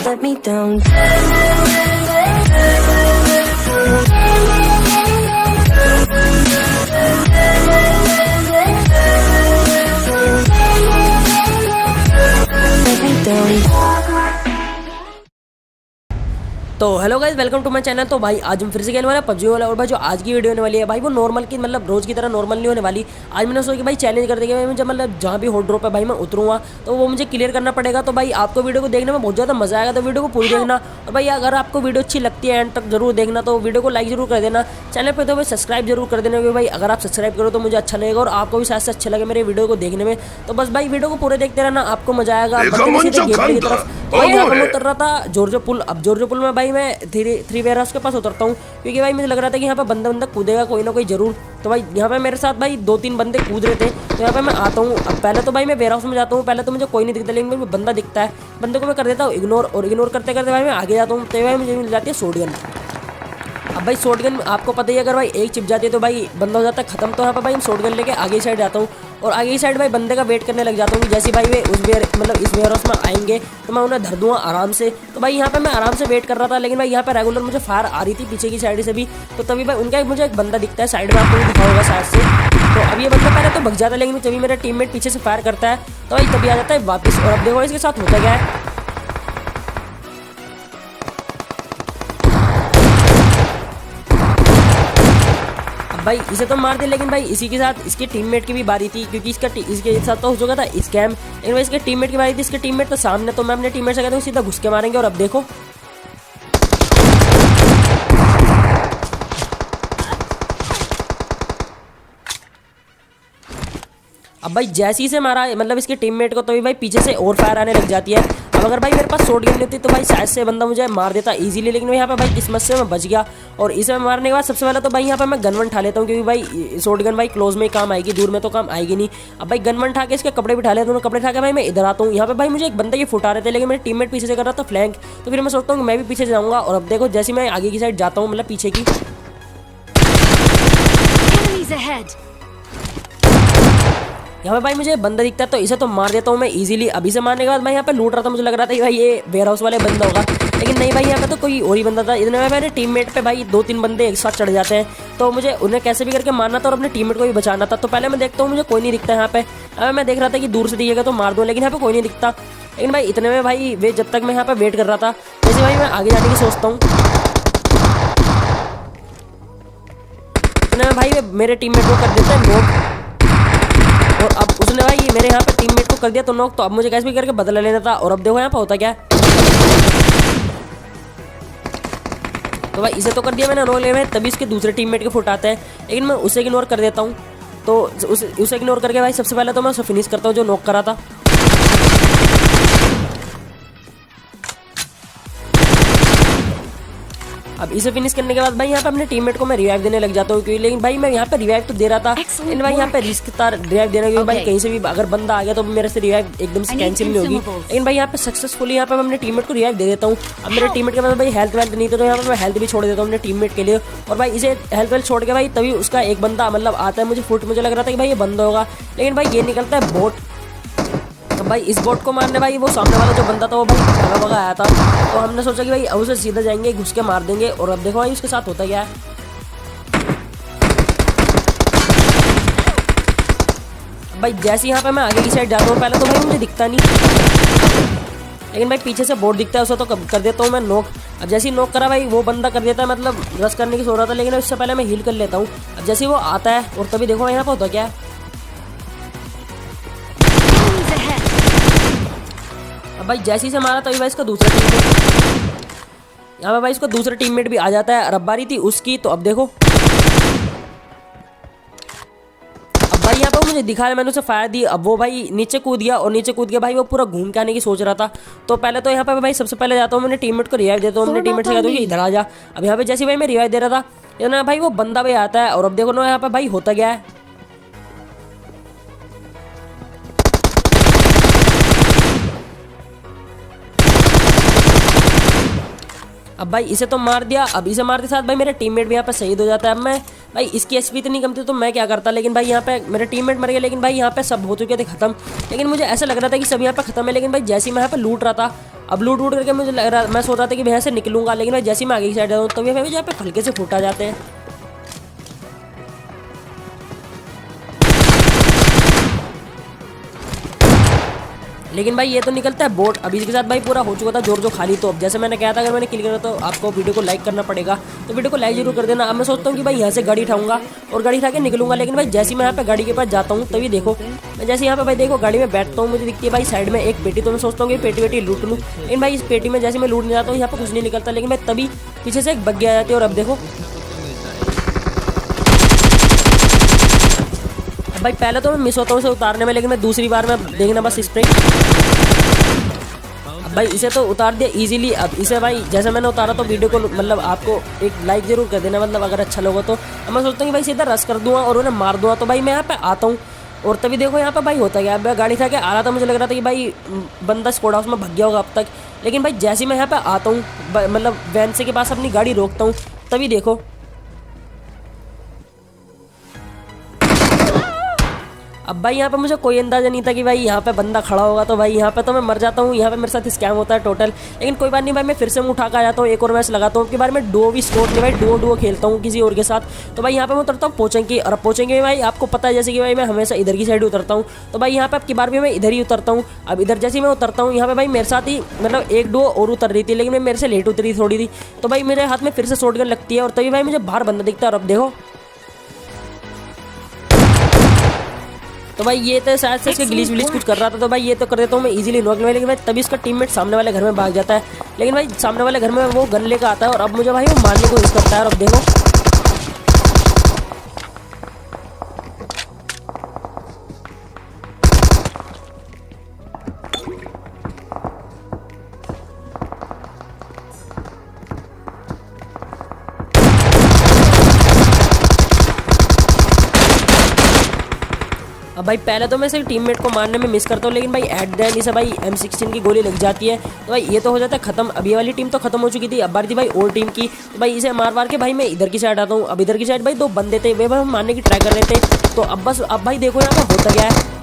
let me down. Let me down. तो hello guys, welcome to my channel. तो भाई आज हम फिर से खेलने वाले हैं पबजी वाला। और भाई जो आज की वीडियो होने वाली है भाई वो नॉर्मल की मतलब रोज़ की तरह नॉर्मल नहीं होने वाली। आज मैंने सोचा कि भाई चैलेंज कर देंगे, मुझे मतलब जहाँ भी हॉट ड्रॉप है भाई मैं उतरूँगा तो वो मुझे क्लियर करना पड़ेगा। तो भाई आपको वीडियो को देखने में बहुत ज़्यादा मज़ा आएगा, तो वीडियो को पूरी देखना। और भाई अगर आपको वीडियो अच्छी लगती है एंड तक जरूर देखना, तो वीडियो को लाइक जरूर कर देना। चैनल पर तो भाई सब्सक्राइब जरूर कर देना, क्योंकि भाई अगर आप सब्सक्राइब करो तो मुझे अच्छा लगेगा और आपको भी शायद से अच्छा लगे मेरे वीडियो को देखने में। तो बस भाई वीडियो को पूरे देखते रहना, आपको मजा आएगा। भाई यहाँ पर मैं उतर रहा था जॉर्जो पुल। अब जॉर्जो पुल में भाई मैं थ्री वेयर हाउस के पास उतरता हूँ, क्योंकि भाई मुझे लग रहा था कि यहाँ पे बंदा कूदेगा कोई ना कोई जरूर। तो भाई यहाँ पे मेरे साथ भाई 2-3 बंदे कूद रहे थे, तो यहाँ पे मैं आता हूँ। अब पहले तो भाई मैं वेयर हाउस में जाता हूँ, पहले तो मुझे कोई नहीं दिखता, लेकिन भाई बंदा दिखता है, बंदे को मैं कर देता हूँ इग्नोर। और इग्नोर करते करते भाई मैं आगे जाता हूँ, तो भाई मुझे मिल जाती है शॉटगन। अब भाई शॉटगन आपको पता ही है, अगर भाई एक चिप जाती है तो भाई बंदा हो जाता है खत्म। तो यहाँ पर भाई मैं शॉटगन लेके आगे साइड जाता हूँ, और आगे की साइड भाई बंदे का वेट करने लग जाता हूँ कि जैसे भाई वे उस इस वेयर हाउस में आएंगे तो मैं उन्हें धर दूंगा आराम से। तो भाई यहाँ पे मैं आराम से वेट कर रहा था, लेकिन भाई यहाँ पे रेगुलर मुझे फायर आ रही थी पीछे की साइड से भी। तो तभी भाई उनका मुझे एक बंदा दिखता है साइड में, आपको भी दिखा होगा साइड से। तो अब ये बंदा पहले तो भग जाता है, लेकिन तभी मेरा टीममेट पीछे से फायर करता है, तो भाई तभी आ जाता है वापस। और अब देखो इसके साथ होता क्या है। भाई इसे तो मार दे, लेकिन भाई इसी के साथ इसके टीममेट की भी बारी थी, क्योंकि इसके साथ तो हो चुका था स्कैम। लेकिन भाई इसके टीममेट की बारी थी, इसके टीममेट तो सामने। तो मैं अपने टीममेट से कहता हूँ सीधा घुस के मारेंगे। और अब देखो अब भाई जैसे ही से मारा मतलब इसके टीममेट को, तो भी भाई पीछे से और फायर आने लग जाती है। अब अगर भाई मेरे पास शॉटगन नहीं होती तो भाई शायद से बंदा मुझे मार देता इजीली, लेकिन यहाँ पे भाई किस्मत से मैं बच गया। और इसे मारने के बाद सबसे पहले तो भाई यहाँ पे मैं गन उठा लेता हूँ, क्योंकि भाई शॉटगन भाई क्लोज में ही काम आएगी, दूर में तो काम आएगी नहीं। अब भाई गन उठा के इसके कपड़े बिठा लेता हूँ, कपड़े उठा के भाई मैं इधर आता हूँ। यहाँ पे भाई मुझे एक बंदे की फुटा रहे थे, लेकिन मेरे टीममेट पीछे से कर रहा था फ्लैंक। तो फिर मैं सोचता हूँ मैं भी पीछे जाऊँगा। और अब देखो जैसे मैं आगे की साइड जाता हूँ, मतलब पीछे की, यहाँ पे भाई मुझे बंदा दिखता है, तो इसे तो मार देता हूँ मैं इजीली। अभी से मारने के बाद मैं यहाँ पे लूट रहा था, मुझे लग रहा था कि भाई ये वेयर हाउस वाले बंदा होगा, लेकिन नहीं भाई यहाँ पे तो कोई और ही बंदा था। इतने में मेरे टीममेट पे भाई 2-3 बंदे एक साथ चढ़ जाते हैं, तो मुझे उन्हें कैसे भी करके मारना था और अपने टीममेट को भी बचाना था। तो पहले मैं देखता हूँ मुझे कोई नहीं दिखता यहाँ पे। अब मैं देख रहा था कि दूर से दिखेगा तो मार दूँ, लेकिन यहाँ पे कोई नहीं दिखता। लेकिन भाई इतने में भाई वे जब तक मैं यहाँ पे वेट कर रहा था, जैसे भाई मैं आगे जाने की सोचता हूँ, इतने में भाई मेरे टीममेट को कर देते हैं नॉक। और अब उसने भाई मेरे यहाँ पे टीममेट को कर दिया तो नॉक। तो अब मुझे कैसे भी करके बदला लेना था। और अब देखो यहाँ पे होता क्या है। तो भाई इसे तो कर दिया मैंने नॉक, ले तभी इसके दूसरे टीममेट के फुट आते हैं, लेकिन मैं उसे इग्नोर कर देता हूँ। तो उसे इग्नोर करके भाई सबसे पहले तो मैं उसे फिनिश करता हूँ जो नॉक करा था। अब इसे फिनिश करने के बाद भाई यहाँ पे अपने टीममेट को मैं रिवाइव देने लग जाता हूँ, क्योंकि लेकिन भाई मैं यहाँ पे रिवाइव तो दे रहा था, लेकिन भाई यहाँ पे रिस्क था रिवाइव देने, क्योंकि भाई कहीं से भी अगर बंदा आ गया तो मेरे से रिवाइव एकदम से कैंसिल नहीं होगी। लेकिन भाई यहाँ पे सक्सेसफुली यहाँ पे मैं अपने टीममेट को रिवाइव दे देता हूँ। अब मेरे टीममेट के पास भाई हेल्थ वेल्थ नहीं था, तो यहाँ पे मैं हेल्थ भी छोड़ देता हूँ अपने टीममेट के लिए। और भाई इसे हेल्थ वेल्थ छोड़ के भाई तभी उसका एक बंदा मतलब आता है, मुझे लग रहा था कि भाई ये बंदा होगा, लेकिन भाई ये निकलता है बोट। तो भाई इस बोट को मारने भाई वो सामने वाला जो बंदा था वो भाई भगा आया था, तो हमने सोचा कि भाई अब उसे सीधा जाएंगे घुस के मार देंगे। और अब देखो भाई उसके साथ होता क्या है। भाई जैसे यहाँ पे मैं आगे की साइड जाता हूँ, पहले तो भाई मुझे दिखता नहीं, लेकिन भाई पीछे से बोट दिखता है, उसे तो कर देता हूँ मैं नॉक। अब जैसे ही नॉक करा भाई वो बंदा कर देता है, मतलब रश करने की सोच रहा था, लेकिन उससे पहले मैं हील कर लेता हूँ। अब जैसे ही वो आता है, और तभी देखो यहाँ पे होता क्या है। भाई जैसे ही से मारा तभी भाई इसका दूसरा टीममेट, यहाँ पे भाई इसको दूसरा टीममेट भी आ जाता है। अब बारी थी उसकी, तो अब देखो अब भाई यहाँ पे मुझे दिखा रहा है, मैंने उसे फायर दी। अब वो भाई नीचे कूद गया, और नीचे कूद के भाई वो पूरा घूम के आने की सोच रहा था। तो पहले तो यहाँ पे भाई सबसे पहले जाता हूँ मैंने टीममेट को रिवाइव देता हूँ, अपने टीममेट से कहता हूँ कि इधर आ जा। अब यहाँ पे जैसे भाई मैं रिवाइव दे रहा था ना भाई वो बंदा भी आता है। और अब देखो ना यहाँ पे भाई होता क्या है। अब भाई इसे तो मार दिया। अब इसे मारते साथ भाई मेरे टीममेट भी यहाँ पे शहीद हो जाता है। अब मैं भाई इसकी एचपी इतनी कम थी तो मैं क्या करता, लेकिन भाई यहाँ पे मेरे टीममेट मर गए, लेकिन भाई यहाँ पे सब हो चुके थे खत्म। लेकिन मुझे ऐसा लग रहा था कि सब यहाँ पे खत्म है, लेकिन भाई जैसे ही मैं यहाँ पे लूट रहा था अब लूट वूट करके मुझे लग रहा, मैं सोच रहा था कि भैया से निकलूंगा, लेकिन भाई जैसे ही मैं आगे की साइड जाता हूँ तभी भाई यहाँ पे हल्के से फूटा जाते हैं। लेकिन भाई ये तो निकलता है बोट। अभी इसके साथ भाई पूरा हो चुका था जोर जो खाली। तो अब जैसे मैंने कहा था अगर मैंने किल करा तो आपको वीडियो को लाइक करना पड़ेगा, तो वीडियो को लाइक जरूर कर देना। अब मैं सोचता हूँ कि भाई यहाँ से गाड़ी उठाऊंगा और गाड़ी उठा के निकलूंगा, लेकिन भाई जैसे मैं यहाँ पे गाड़ी के पास जाता हूँ तभी देखो मैं जैसे यहाँ पे भाई देखो गाड़ी में बैठता हूँ, मुझे दिखती है भाई साइड में एक पेटी। तो मैं सोचता हूँ कि पेटी वेटी लूट लूँ, लेकिन भाई इस पेटी में जैसे मैं लूटने जाता हूँ यहाँ पे कुछ नहीं निकलता, लेकिन भाई तभी पीछे से एक बग्गी आ जाती है। और अब देखो भाई पहले तो मैं मिस होता हूँ इसे उतारने में, लेकिन मैं दूसरी बार में देखना बस स्प्रे भाई इसे तो उतार दिया इजीली। अब इसे भाई जैसे मैंने उतारा तो वीडियो को मतलब आपको एक लाइक जरूर कर देना, मतलब अगर अच्छा लगा तो। अब मैं सोचता हूँ कि भाई सीधा रश कर दूंगा और उन्हें मार दूंगा। तो भाई मैं यहाँ पे आता हूँ और तभी देखो यहाँ पे भाई होता गया। मैं गाड़ी था के आ रहा था, मुझे लग रहा था कि भाई बंदा स्क्वाड हाउस में भाग गया होगा अब तक, लेकिन भाई जैसे मैं यहाँ पे आता हूँ मतलब वैन से के पास अपनी गाड़ी रोकता हूँ तभी देखो अब भाई यहाँ पे मुझे कोई अंदाजा नहीं था कि भाई यहाँ पे बंदा खड़ा होगा। तो भाई यहाँ पे तो मैं मर जाता हूँ, यहाँ पे मेरे साथ स्कैम होता है टोटल। लेकिन कोई बात नहीं भाई, मैं फिर से उठा कर आ जाता हूँ, एक और मैच लगाता हूँ। उसके बारे में डुओ भी स्कोर नहीं भाई, डुओ खेलता हूँ किसी और के साथ। तो भाई यहाँ पे मैं उतरता हूँ पोचेंगे, और पोचेंगे भाई आपको पता है जैसे कि भाई मैं हमेशा इधर की साइड उतरता हूँ। तो भाई यहाँ पे अब की बार भी मैं इधर ही उतरता हूँ। अब इधर जैसे मैं उतरता हूँ यहाँ पे भाई मेरे साथ ही मतलब एक डुओ और उतर रही थी, लेकिन मैं मेरे से लेट उतरी थोड़ी थी। तो भाई मेरे हाथ में फिर से शॉटगन लगती है और तभी भाई मुझे बाहर बंदा दिखता है। और अब देखो तो भाई ये तो शायद से इसके ग्लिच विलिच कुछ कर रहा था, तो भाई ये तो कर देता हूँ मैं इजीली नॉक में। लेकिन भाई तभी इसका टीममेट सामने वाले घर में भाग जाता है, लेकिन भाई सामने वाले घर में वो गन लेकर आता है और अब मुझे भाई वो मारने की कोशिश करता है। और अब देखो अब भाई पहले तो मैं सिर्फ टीममेट को मारने में मिस करता हूँ, लेकिन भाई एट द एंड इसे भाई M16 की गोली लग जाती है। तो भाई ये तो हो जाता है खत्म। अब ये वाली टीम तो खत्म हो चुकी थी, अब बारी थी भाई और टीम की। तो भाई इसे मार के भाई मैं इधर की साइड आता हूँ। अब इधर की साइड भाई दो बंदे थे, वे भाई मारने की ट्राई कर रहे थे। तो अब बस अब भाई देखो यहाँ पर होता गया है।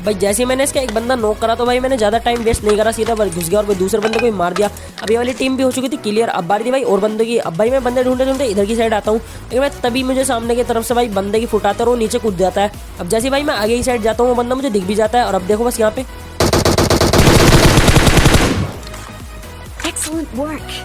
भाई जैसे ही मैंने इसका एक बंदा नॉक करा तो भाई मैंने ज़्यादा टाइम वेस्ट नहीं करा, सीधा घुस गया और भाई दूसरे बंदे को ही मार दिया। अब ये वाली टीम भी हो चुकी थी क्लियर। अब बारी थी भाई और बंदे की। अब भाई मैं बंदे ढूंढते ढूंढते इधर की साइड आता हूँ, लेकिन मैं तभी मुझे सामने की तरफ से भाई बंदे की फुट आता है और वो नीचे कूद जाता है। अब जैसे भाई मैं आगे की साइड जाता हूँ वो बंदा मुझे दिख भी जाता है। और अब देखो बस यहाँ पे Excellent work.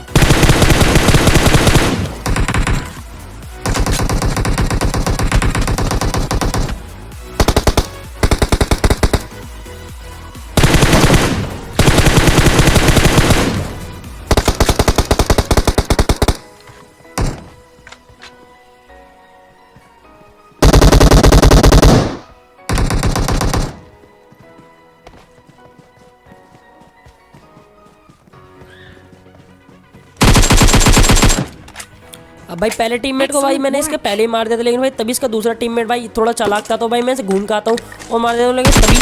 अब भाई पहले टीममेट को भाई मैंने इसके पहले ही मार दिया था, लेकिन भाई तभी इसका दूसरा टीममेट भाई थोड़ा चालाक था, तो भाई मैं इसे घूम के आता हूँ और मार देता हूँ। लेकिन तभी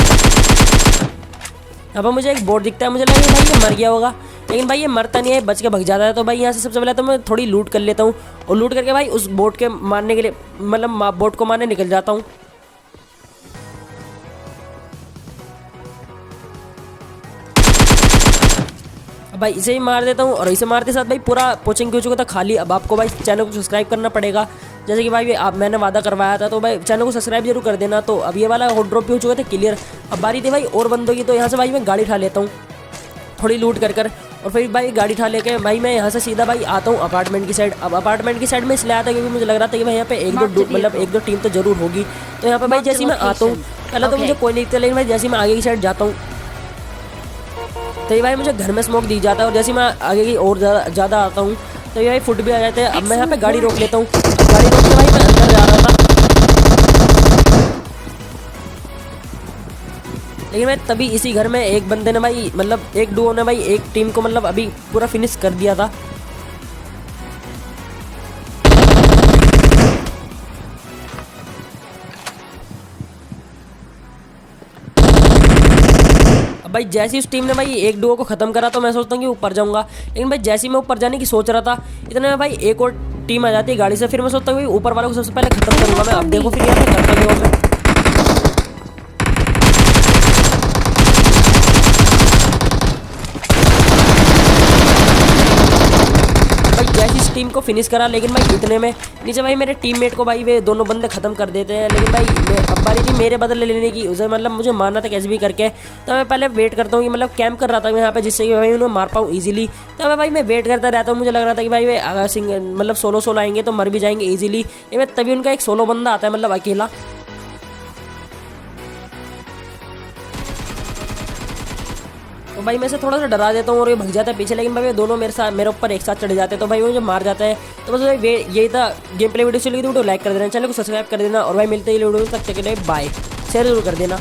अब मुझे एक बोर्ड दिखता है, मुझे लगा भाई ये मर गया होगा, लेकिन भाई ये मरता नहीं है, बच के भग जाता है। तो भाई यहाँ से सबसे पहले तो मैं थोड़ी लूट कर लेता हूँ और लूट करके भाई उस बोट के मारने के लिए मतलब बोट को मारने निकल जाता हूँ। अब भाई इसे ही मार देता हूँ और इसे मारते साथ भाई पूरा पोचिंग हो चुका था खाली। अब आपको भाई चैनल को सब्सक्राइब करना पड़ेगा, जैसे कि भाई आप मैंने वादा करवाया था। तो भाई चैनल को सब्सक्राइब जरूर कर देना। तो अब ये वाला हॉट ड्रॉप भी हो चुका था क्लियर। अब बारी थी भाई और बंदों की, तो यहाँ से भाई मैं गाड़ी उठा लेता हूँ थोड़ी लूट कर और फिर भाई गाड़ी उठा लेके भाई मैं यहाँ से सीधा भाई आता हूँ अपार्टमेंट की साइड। अब अपार्टमेंट की साइड में इसलिए आया था क्योंकि मुझे लग रहा था कि भाई यहाँ पे एक दो टीम तो जरूर होगी। तो यहाँ पे भाई जैसे मैं आता हूँ पहले तो मुझे कोई नहीं दिखता, लेकिन भाई जैसे मैं आगे की साइड जाता हूँ तो ये भाई मुझे घर में स्मोक दी जाता है। और जैसे मैं आगे की और ज़्यादा आता हूँ तो ये भाई फुट भी आ जाते हैं। अब मैं यहाँ पे गाड़ी रोक लेता हूँ। गाड़ी रोक के भाई मैं अंदर जा रहा था, लेकिन मैं तभी इसी घर में एक बंदे ने भाई मतलब एक डुओ ने भाई एक टीम को मतलब अभी पूरा फिनिश कर दिया था। अब भाई जैसे उस टीम ने भाई एक डुओ को खत्म करा तो मैं सोचता हूँ कि ऊपर जाऊंगा, लेकिन भाई जैसे ही मैं ऊपर जाने की सोच रहा था इतने में भाई एक और टीम आ जाती है गाड़ी से। फिर मैं सोचता हूँ ऊपर वालों को सबसे पहले खत्म करूंगा मैं। अब देखो फिर यहाँ पे करता हूँ मैं। जैसे इस टीम को फिनिश करा, लेकिन भाई इतने में नीचे भाई मेरे टीममेट को भाई वे दोनों बंदे खत्म कर देते हैं। लेकिन भाई अब बारी थी मेरे बदले लेने की, उसे मतलब मुझे मारना था कैसे भी करके। तो मैं पहले वेट करता हूँ कि मतलब कैंप कर रहा था मैं यहाँ पे, जिससे कि भाई उन्हें मार पाऊँ ईजिली। तो मैं भाई मैं वेट करता रहता हूँ। मुझे लग रहा था कि भाई वे मतलब सोलो आएंगे तो मर भी जाएंगे ईजिली। तभी उनका एक सोलो बंदा आता है, मतलब अकेला। तो भाई मैं से थोड़ा सा डरा देता हूँ और ये भग जाता है पीछे, लेकिन भाई दोनों मेरे ऊपर एक साथ चढ़ जाते हैं। तो भाई वो मुझे मार जाता है। तो बस भाई यही था गेम प्ले वीडियो। से वीडियो लाइक कर देना, चैनल को सब्सक्राइब कर देना, और भाई मिलते ही वीडियो तक के लिए बाय। शेयर जरूर कर देना।